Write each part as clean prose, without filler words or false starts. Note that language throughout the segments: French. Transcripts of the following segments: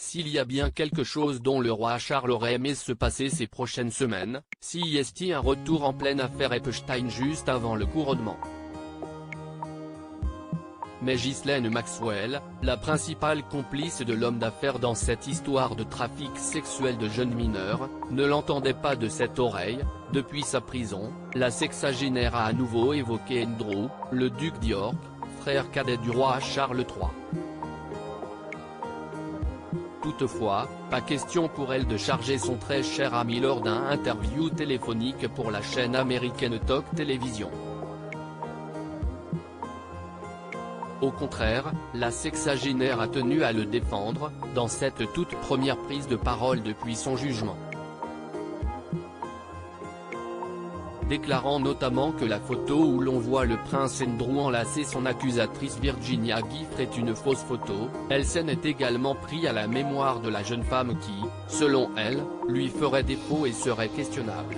s'il y a bien quelque chose dont le roi Charles aurait aimé se passer ces prochaines semaines, c'est un retour en pleine affaire Epstein juste avant le couronnement. Mais Ghislaine Maxwell, la principale complice de l'homme d'affaires dans cette histoire de trafic sexuel de jeunes mineurs, ne l'entendait pas de cette oreille. Depuis sa prison, la sexagénaire a à nouveau évoqué Andrew, le duc d'York, frère cadet du roi Charles III. Toutefois, pas question pour elle de charger son très cher ami lors d'un interview téléphonique pour la chaîne américaine Talk Television. Au contraire, la sexagénaire a tenu à le défendre, dans cette toute première prise de parole depuis son jugement. Déclarant notamment que la photo où l'on voit le prince Andrew enlacer son accusatrice Virginia Gifford est une fausse photo, elle s'en est également pris à la mémoire de la jeune femme qui, selon elle, lui ferait défaut et serait questionnable.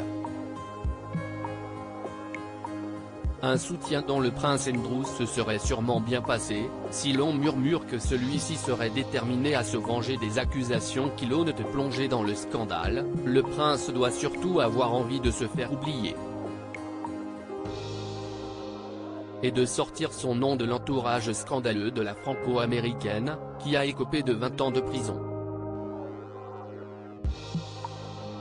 Un soutien dont le prince Andrew se serait sûrement bien passé, si l'on murmure que celui-ci serait déterminé à se venger des accusations qui l'ont plongé dans le scandale. Le prince doit surtout avoir envie de se faire oublier et de sortir son nom de l'entourage scandaleux de la franco-américaine, qui a écopé de 20 ans de prison.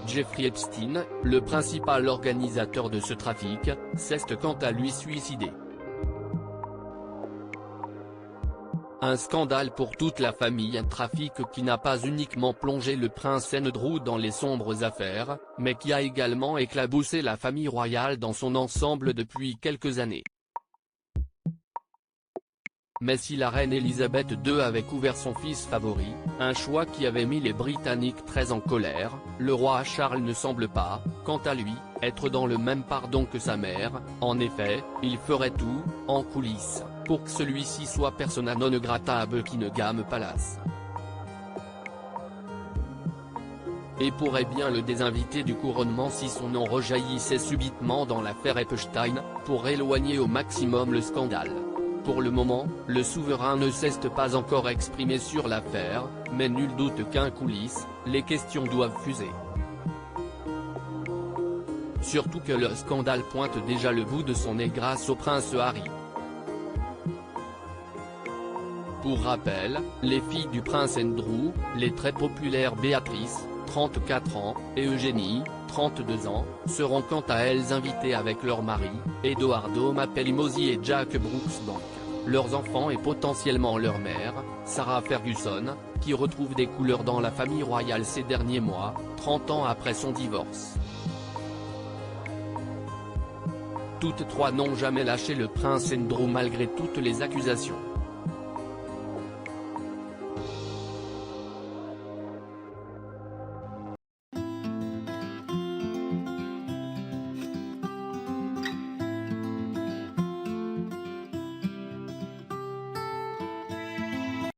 Jeffrey Epstein, le principal organisateur de ce trafic, s'est quant à lui suicidé. Un scandale pour toute la famille, un trafic qui n'a pas uniquement plongé le prince Andrew dans les sombres affaires, mais qui a également éclaboussé la famille royale dans son ensemble depuis quelques années. Mais si la reine Elisabeth II avait couvert son fils favori, un choix qui avait mis les Britanniques très en colère, le roi Charles ne semble pas, quant à lui, être dans le même pardon que sa mère. En effet, il ferait tout, en coulisses, pour que celui-ci soit persona non grata à Buckingham Palace. Et pourrait bien le désinviter du couronnement si son nom rejaillissait subitement dans l'affaire Epstein, pour éloigner au maximum le scandale. Pour le moment, le souverain ne s'est pas encore exprimé sur l'affaire, mais nul doute qu'en coulisses, les questions doivent fuser. Surtout que le scandale pointe déjà le bout de son nez grâce au prince Harry. Pour rappel, les filles du prince Andrew, les très populaires Béatrice, 34 ans, et Eugénie, 32 ans, seront quant à elles invitées avec leur mari, Edoardo Mapelimosi et Jack Brooksbank, leurs enfants et potentiellement leur mère, Sarah Ferguson, qui retrouve des couleurs dans la famille royale ces derniers mois, 30 ans après son divorce. Toutes trois n'ont jamais lâché le prince Andrew malgré toutes les accusations.